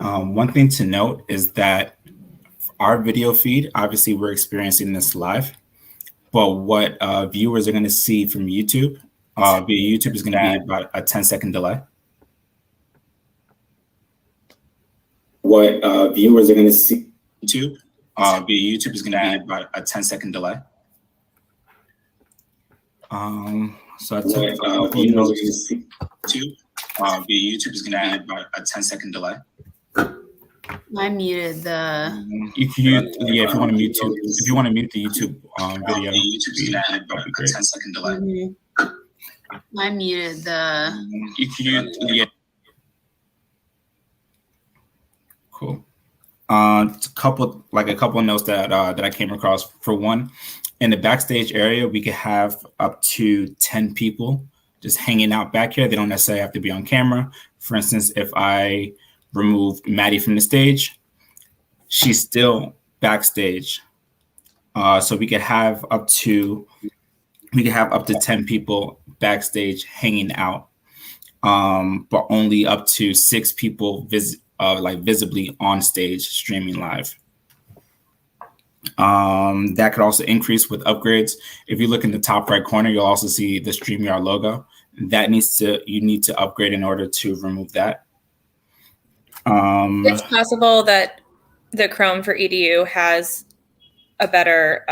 One thing to note is that our video feed, obviously we're experiencing this live, but what viewers are going to see from YouTube via YouTube is going to be about a 10-second delay. What viewers are going to see YouTube via YouTube is going to be about a 10-second delay. So I took viewers are going to see YouTube via YouTube is going to be about a 10-second delay. I muted the. You can use, yeah, if you want to mute if you want to mute the YouTube video, YouTube's gonna add about a 10-second delay. I muted the. You can use, yeah. Cool. A couple of notes that that I came across. For one, in the backstage area, we could have up to 10 people just hanging out back here. They don't necessarily have to be on camera. For instance, if I removed Maddie from the stage, she's still backstage. So we could have up to 10 people backstage hanging out, but only up to 6 people visibly on stage streaming live. That could also increase with upgrades. If you look in the top right corner, you'll also see the StreamYard logo. You need to upgrade in order to remove that. It's possible that the Chrome for EDU has a better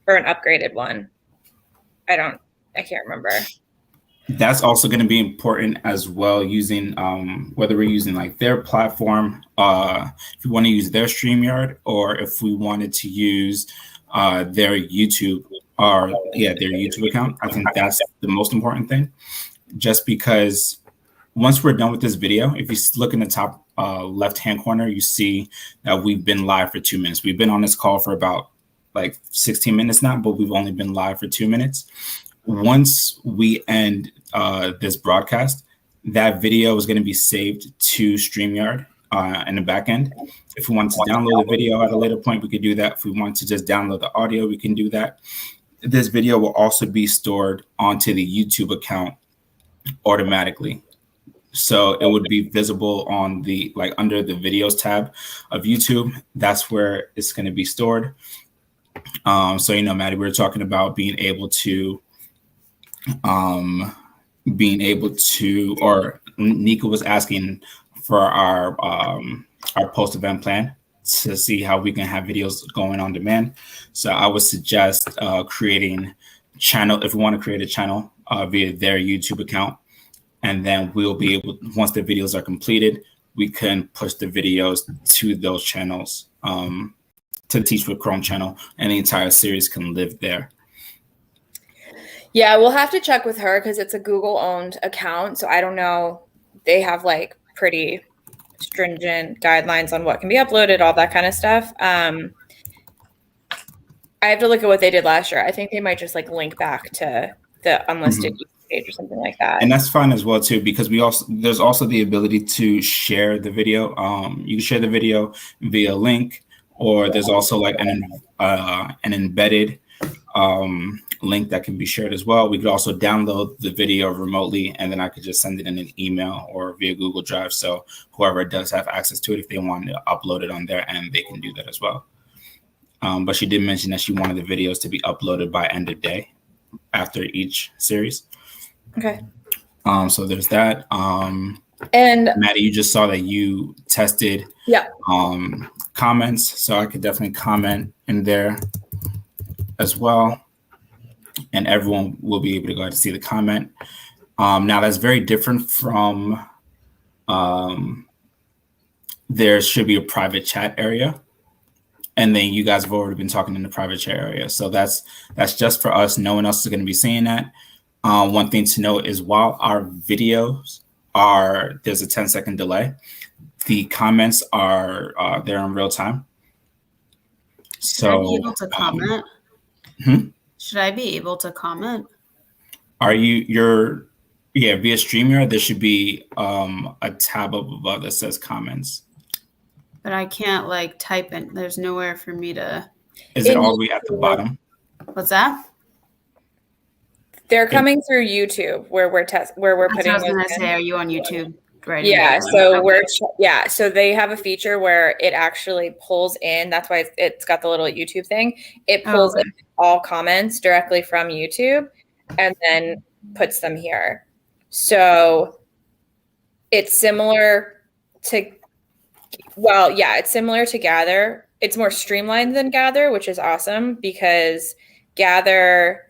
or an upgraded one. I can't remember. That's also going to be important as well, using whether we're using like their platform, if we want to use their StreamYard, or if we wanted to use their YouTube their YouTube account. I think that's the most important thing, just because once we're done with this video, if you look in the top left-hand corner, you see that we've been live for 2 minutes. We've been on this call for about like 16 minutes now, but we've only been live for 2 minutes. Once we end this broadcast, that video is going to be saved to StreamYard in the back end. If we want to download the video at a later point, we could do that. If we want to just download the audio, we can do that. This video will also be stored onto the YouTube account automatically. So it would be visible on the under the videos tab of YouTube. That's where it's going to be stored. So, Maddie, we were talking about being able to, or Nika was asking for our post-event plan to see how we can have videos going on demand. So I would suggest creating channel, if we want to create a channel via their YouTube account. And then we'll be able, once the videos are completed, we can push the videos to those channels, to the Teach with Chrome channel, and the entire series can live there. Yeah, we'll have to check with her because it's a Google-owned account. So I don't know. They have like pretty stringent guidelines on what can be uploaded, all that kind of stuff. I have to look at what they did last year. I think they might just like link back to the unlisted page or something like that. And that's fine as well too, because there's also the ability to share the video. You can share the video via link, or there's also like an embedded link that can be shared as well. We could also download the video remotely, and then I could just send it in an email or via Google Drive. So whoever does have access to it, if they want to upload it on their end, they can do that as well. But she did mention that she wanted the videos to be uploaded by end of day after each series. Okay. So there's that. And Maddie, you just saw that you tested comments, so I could definitely comment in there as well, and everyone will be able to go ahead and see the comment. Now that's very different from there should be a private chat area, and then you guys have already been talking in the private chat area, so that's just for us. No one else is going to be seeing that. One thing to note is while our videos there's a 10-second delay, the comments are there in real time. So should I be able to comment? Should I be able to comment? Are via StreamYard, there should be a tab up above that says comments. But I can't like type in. There's nowhere for me to. Is it all the way at the bottom? What's that? They're coming through YouTube where we're putting. I was gonna say, are you on YouTube? writing Yeah, down. so Okay. so they have a feature where it actually pulls in. That's why it's got the little YouTube thing. It pulls in all comments directly from YouTube and then puts them here. So it's similar to, it's similar to Gather. It's more streamlined than Gather, which is awesome because Gather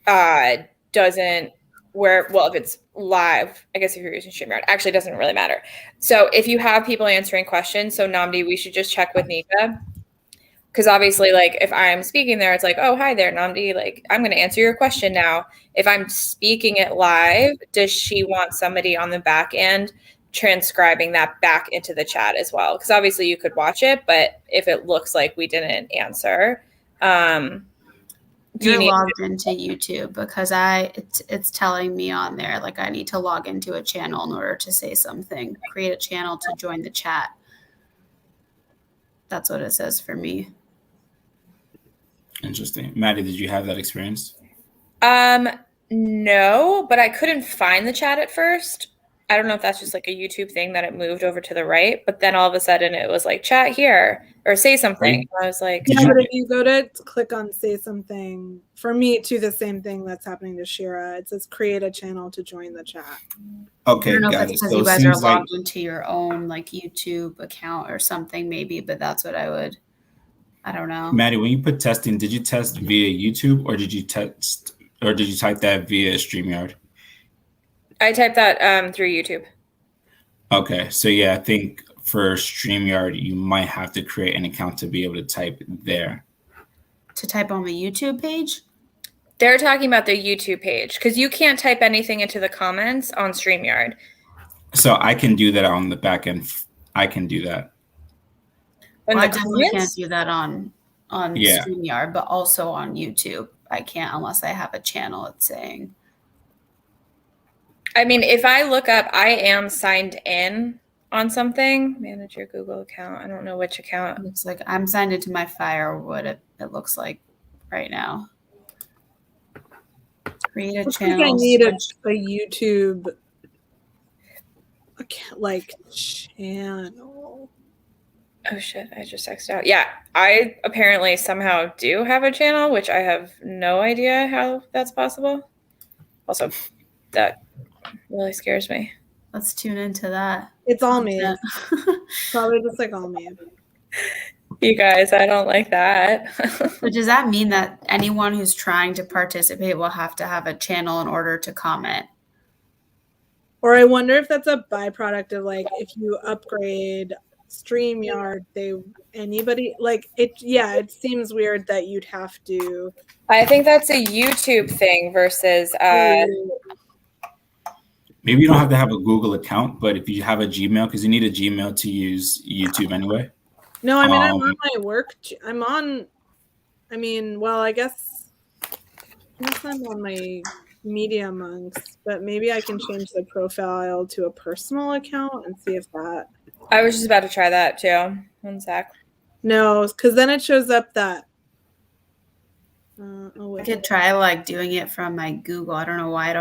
doesn't if it's live, I guess if you're using StreamYard, actually doesn't really matter. So if you have people answering questions, so Namdi, we should just check with Nika. Because obviously, like if I'm speaking there, it's like, oh, hi there, Namdi. Like, I'm going to answer your question now. If I'm speaking it live, does she want somebody on the back end transcribing that back into the chat as well? Because obviously you could watch it, but if it looks like we didn't answer, You're logged into YouTube because it's telling me on there like I need to log into a channel in order to say something. Create a channel to join the chat. That's what it says for me. Interesting. Maddie, did you have that experience? No, but I couldn't find the chat at first. I don't know if that's just like a YouTube thing that it moved over to the right, but then all of a sudden it was like chat here or say something. Right. I was like, yeah, but if you go to click on say something, for me too, the same thing that's happening to Shira. It says create a channel to join the chat. Okay, I don't know got if it. it's because So you it guys are seems like logged into your own like YouTube account or something maybe, but that's what I don't know. Maddie, when you put testing, did you test via YouTube or did you type that via StreamYard? I typed that through YouTube. Okay, so yeah, I think for StreamYard, you might have to create an account to be able to type there. To type on the YouTube page? They're talking about the YouTube page because you can't type anything into the comments on StreamYard. So I can do that on the back end. I can do that. Well, I definitely can't do that on Yeah. StreamYard, but also on YouTube. I can't unless I have a channel it's saying. I mean, if I look up, I am signed in on something. Manage your Google account. I don't know which account. It looks like I'm signed into my Firewood. It looks like right now. Create a channel. I need a YouTube channel. Oh shit, I just texted out. Yeah, I apparently somehow do have a channel, which I have no idea how that's possible. Also, that really scares me. Let's tune into that. It's all me. Probably just like all me. You guys, I don't like that. But does that mean that anyone who's trying to participate will have to have a channel in order to comment? Or I wonder if that's a byproduct of like if you upgrade StreamYard, it seems weird that you'd have to. I think that's a YouTube thing versus Maybe you don't have to have a Google account, but if you have a Gmail, because you need a Gmail to use YouTube anyway. No, I mean I'm on my work. I guess I'm on my Media Monks, but maybe I can change the profile to a personal account and see if that. I was just about to try that too. 1 sec. No, because then it shows up that. I could try like doing it from my Google. I don't know why it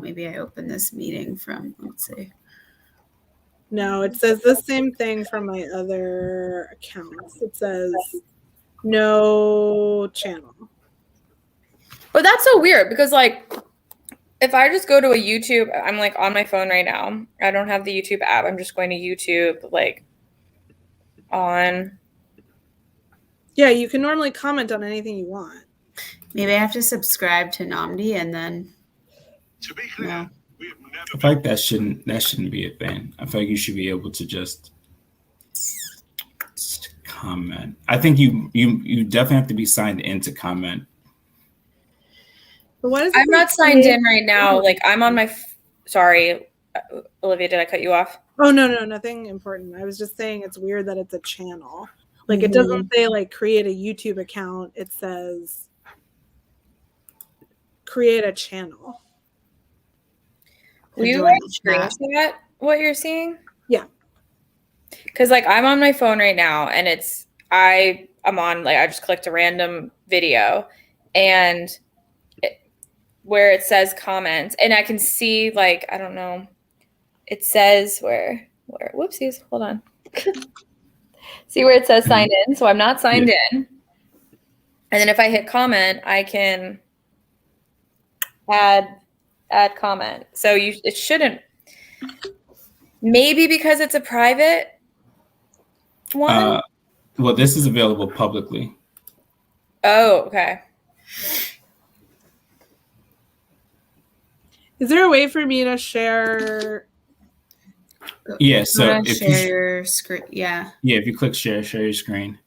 maybe I opened this meeting from. Let's see. No, it says the same thing from my other accounts. It says no channel. But that's so weird because like if I just go to a YouTube, I'm like on my phone right now. I don't have the YouTube app. I'm just going to YouTube like on. Yeah, you can normally comment on anything you want. Maybe I have to subscribe to Namdi and then. To be clear, no. we have never. I feel like that shouldn't be a thing. I feel like you should be able to just comment. I think you definitely have to be signed in to comment. But what is I'm not signed in right now. Like I'm on my. Sorry, Olivia, did I cut you off? Oh no, nothing important. I was just saying it's weird that it's a channel. Like it doesn't say like create a YouTube account. It says create a channel. Will you like screenshot what you're seeing? Yeah. Because like I'm on my phone right now and I'm on like I just clicked a random video and where it says comments and I can see like I don't know it says where whoopsies, hold on. See where it says sign in? So I'm not signed in. And then if I hit comment, I can add comment. So it shouldn't, maybe because it's a private one. Well, this is available publicly. Oh, okay. Is there a way for me to share? Yeah. So I'm gonna if share you your screen. Yeah, if you click share your screen.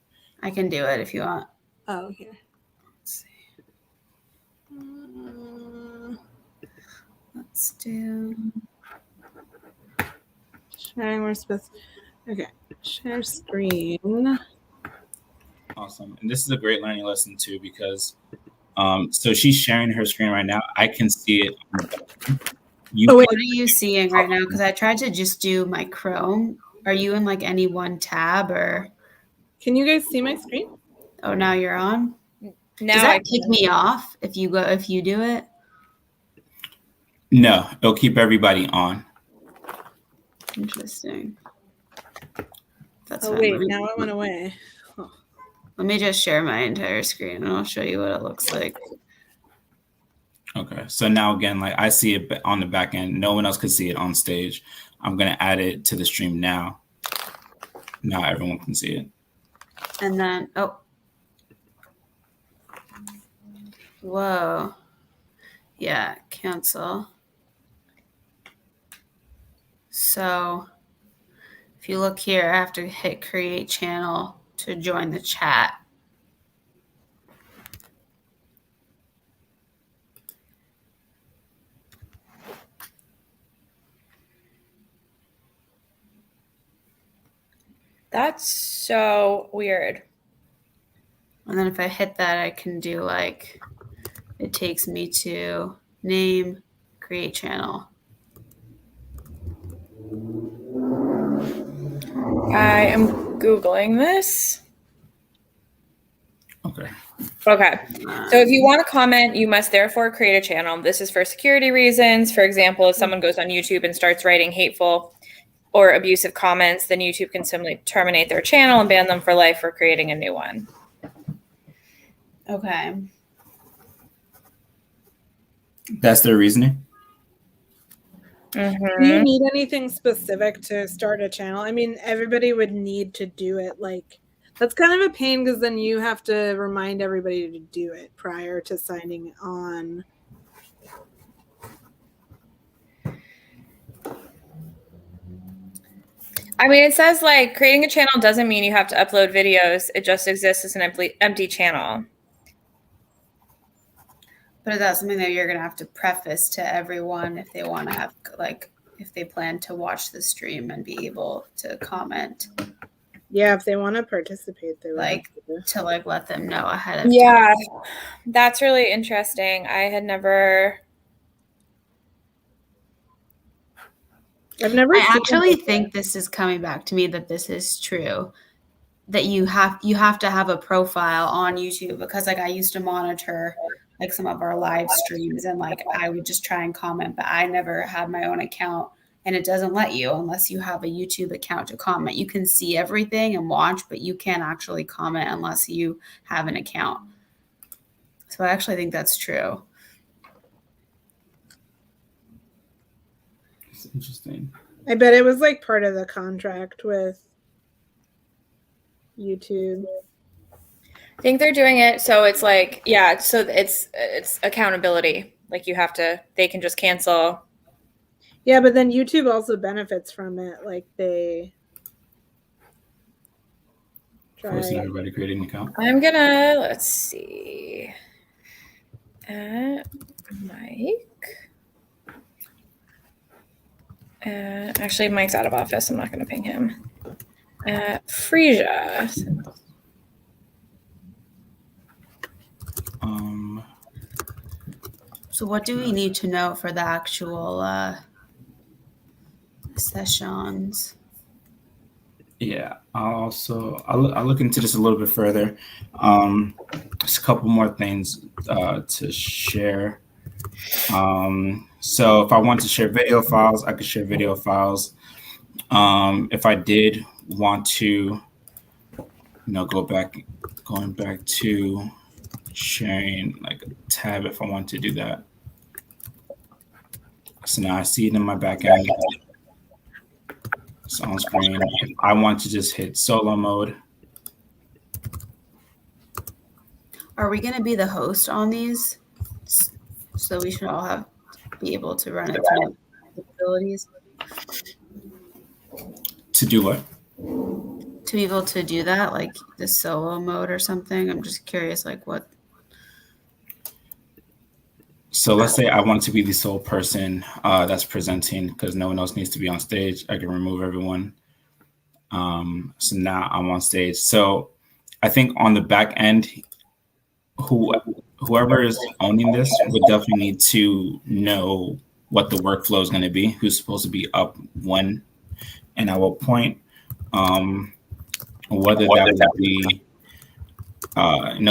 I can do it if you want. Oh, here. Let's see. Let's do. Sharing more space. Okay. Share screen. Awesome. And this is a great learning lesson too, because so she's sharing her screen right now. I can see it. What are you seeing right now? Because I tried to just do my Chrome. Are you in like any one tab or? Can you guys see my screen? Oh, now you're on. Now Does that kick me off if you do it? No, it'll keep everybody on. Interesting. That's Oh fine. wait, now it went away. Let me just share my entire screen and I'll show you what it looks like. Okay. So now again, like I see it on the back end. No one else could see it on stage. I'm gonna add it to the stream now. Now everyone can see it. And then whoa. Yeah, cancel. So if you look here, I have to hit create channel to join the chat. That's so weird. And then if I hit that, I can do like, it takes me to name, create channel. I am Googling this. Okay. Okay. So if you want to comment, you must therefore create a channel. This is for security reasons. For example, if someone goes on YouTube and starts writing hateful or abusive comments, then YouTube can simply terminate their channel and ban them for life for creating a new one. Okay. That's their reasoning. Mm-hmm. Do you need anything specific to start a channel? I mean, everybody would need to do it. Like, that's kind of a pain because then you have to remind everybody to do it prior to signing on. I mean, it says like creating a channel doesn't mean you have to upload videos. It just exists as an empty channel. But is that something that you're going to have to preface to everyone if they want to have, like, if they plan to watch the stream and be able to comment? Yeah, if they want to participate, they would Like, have to like let them know ahead of Yeah, time. that's really interesting. I've never I I actually think this is coming back to me that this is true. That you have to have a profile on YouTube, because like I used to monitor like some of our live streams and like I would just try and comment, but I never had my own account, and it doesn't let you unless you have a YouTube account to comment. You can see everything and watch, but you can't actually comment unless you have an account. So I actually think that's true. It's interesting. I bet it was like part of the contract with YouTube. I think they're doing it so it's like, yeah, so it's accountability. Like you have to, they can just cancel. Yeah, but then YouTube also benefits from it. Like they Forcing everybody to create an account. I'm gonna, let's see. Mike. Actually, Mike's out of office. I'm not gonna ping him. Frisia. So what do we need to know for the actual sessions? Yeah, I'll look into this a little bit further. Just a couple more things to share. So if I want to share video files, I could share video files. If I did want to, going back to sharing like a tab, if I want to do that. So now I see it in my back end. It's on screen. If I want to just hit solo mode. Are we going to be the host on these? So we should all be able to run it through capabilities. To do what? To be able to do that, like the solo mode or something. I'm just curious, like what. So let's say I want to be the sole person that's presenting because no one else needs to be on stage. I can remove everyone. So now I'm on stage. So I think on the back end, whoever is owning this would definitely need to know what the workflow is going to be, who's supposed to be up when and at what point, whether that would be,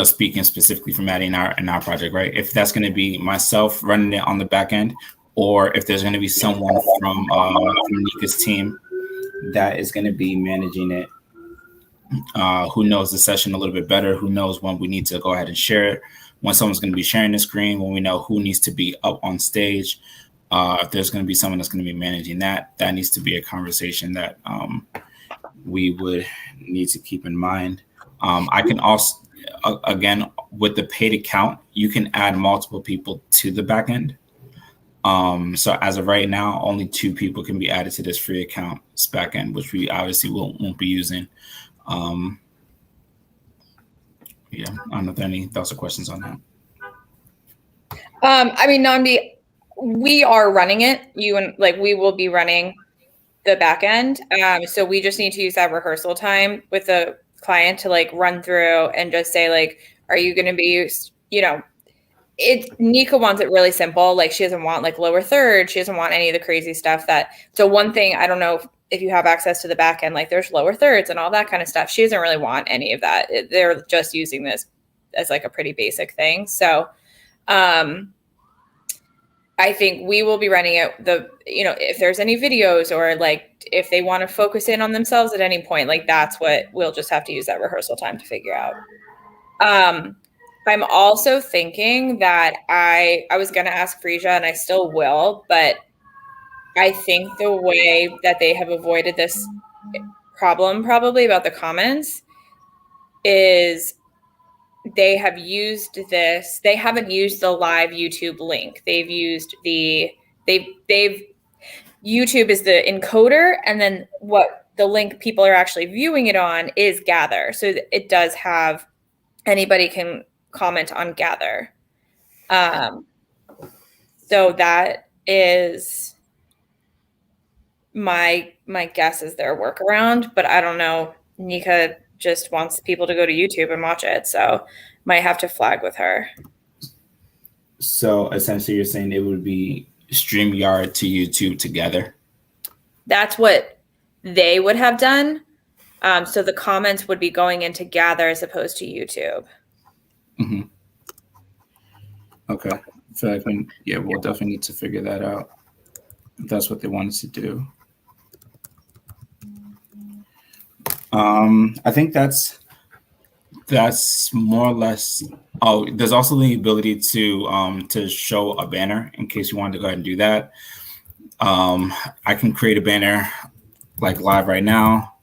speaking specifically for Maddie in our project, right? If that's going to be myself running it on the back end, or if there's going to be someone from Nika's team that is going to be managing it, who knows the session a little bit better, who knows when we need to go ahead and share it, when someone's going to be sharing the screen, when we know who needs to be up on stage. If there's going to be someone that's going to be managing that needs to be a conversation that we would need to keep in mind. I can also, again, with the paid account, you can add multiple people to the back end. So as of right now, only 2 people can be added to this free account back end, which we obviously won't be using. Yeah, I don't know if there are any thoughts or questions on that. I mean, Namdi, we are running it. We will be running the back end. So we just need to use that rehearsal time with the client to like run through and just say like, are you going to be, Nika wants it really simple. Like she doesn't want like lower third. She doesn't want any of the crazy stuff so one thing, I don't know if you have access to the back end, like there's lower thirds and all that kind of stuff. She doesn't really want any of that. They're just using this as like a pretty basic thing. So, I think we will be running it if there's any videos or like if they want to focus in on themselves at any point, like that's what we'll just have to use that rehearsal time to figure out. I'm also thinking that I was going to ask Frisia and I still will, but I think the way that they have avoided this problem probably about the comments is they have used this. They haven't used the live YouTube link. They've used YouTube is the encoder, and then what the link people are actually viewing it on is Gather. So it does have anybody can comment on Gather. So that is my guess is their workaround, but I don't know. Nika just wants people to go to YouTube and watch it, so might have to flag with her. So essentially you're saying it would be StreamYard to YouTube together? That's what they would have done. So the comments would be going into Gather as opposed to YouTube. Mm-hmm. Okay. I feel like we'll definitely need to figure that out if that's what they wanted to do. I think that's more or less. Oh, there's also the ability to show a banner in case you wanted to go ahead and do that. I can create a banner like live right now.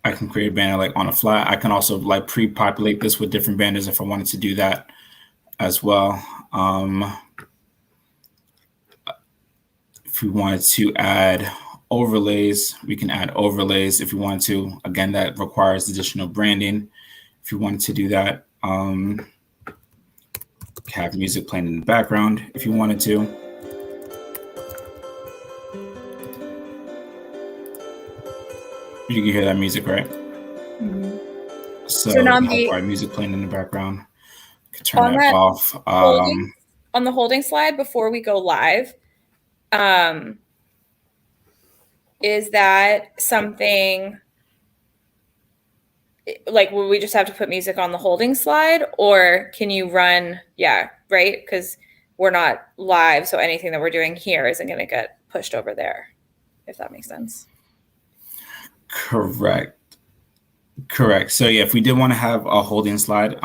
I can create a banner like on a fly. I can also like pre-populate this with different banners if I wanted to do that as well. If we wanted to add overlays, we can add overlays if you want to. Again, that requires additional branding. If you wanted to do that, have music playing in the background if you wanted to. You can hear that music, right? Mm-hmm. So Namdi, music playing in the background. Can turn that off. On the holding slide before we go live, Is that something like will we just have to put music on the holding slide, or can you run? Yeah, right. Because we're not live, so anything that we're doing here isn't going to get pushed over there, if that makes sense. Correct. So yeah, if we did want to have a holding slide,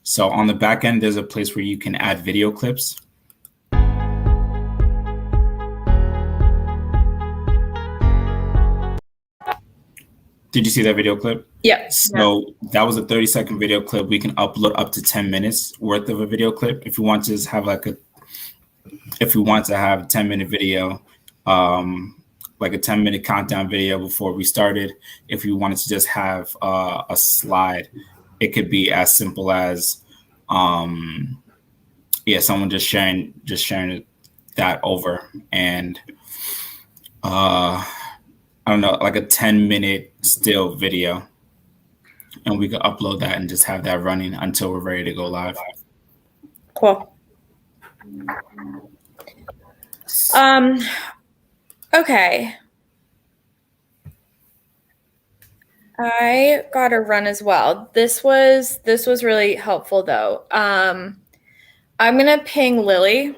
so on the back end, there's a place where you can add video clips. Did you see that video clip? Yeah. So that was a 30-second video clip. We can upload up to 10 minutes worth of a video clip. If we want to just have if we want to have a 10-minute video, like a 10-minute countdown video before we started. If you wanted to just have a slide, it could be as simple as, someone just sharing that over, and I don't know, like a 10-minute still video, and we could upload that and just have that running until we're ready to go live. Cool. Okay. I got to run as well. This was really helpful though. I'm going to ping Lily.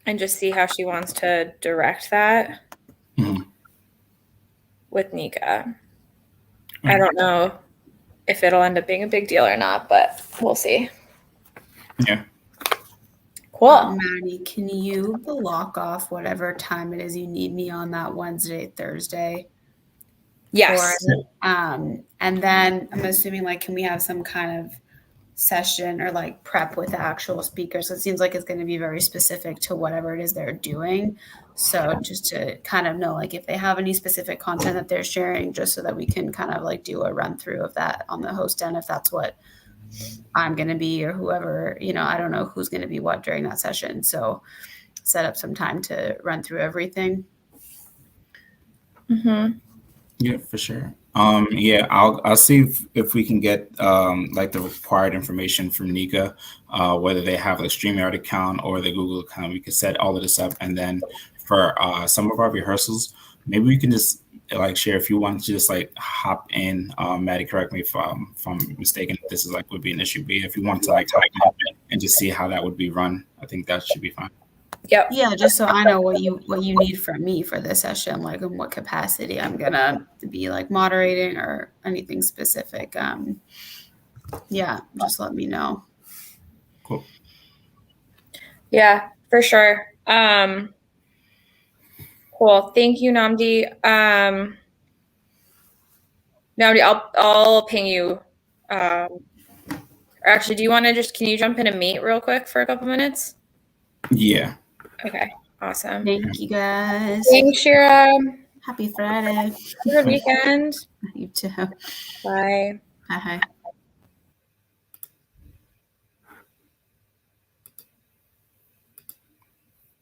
And just see how she wants to direct that with Nika. I don't know if it'll end up being a big deal or not, but we'll see. Yeah. Cool. Maddie, can you block off whatever time it is you need me on that Wednesday, Thursday? Yes. And then I'm assuming, like, can we have some kind of session or like prep with the actual speakers? So it seems like it's going to be very specific to whatever it is they're doing. So just to kind of know, like, if they have any specific content that they're sharing, just so that we can kind of like do a run through of that on the host end, if that's what I'm going to be, or whoever, I don't know who's going to be what during that session. So set up some time to run through everything. Mm-hmm. Yeah, for sure. I'll see if we can get like the required information from Nika, whether they have a StreamYard account or the Google account. We can set all of this up, and then for some of our rehearsals, maybe we can just like share, if you want to just like hop in. Maddie, correct me if I'm mistaken. If this is like would be an issue, but if you want to like hop in and just see how that would be run, I think that should be fine. Yep. Yeah, just so I know what you need from me for this session, like in what capacity I'm gonna be like moderating or anything specific. Just let me know. Cool. Yeah, for sure. Cool. Thank you, Namdi. Namdi, I'll ping you. Or actually, do you want to can you jump in and meet real quick for a couple minutes? Yeah. Okay. Awesome. Thank you guys. Thanks, Shira. Happy Friday. Good weekend. You too. Bye. Bye.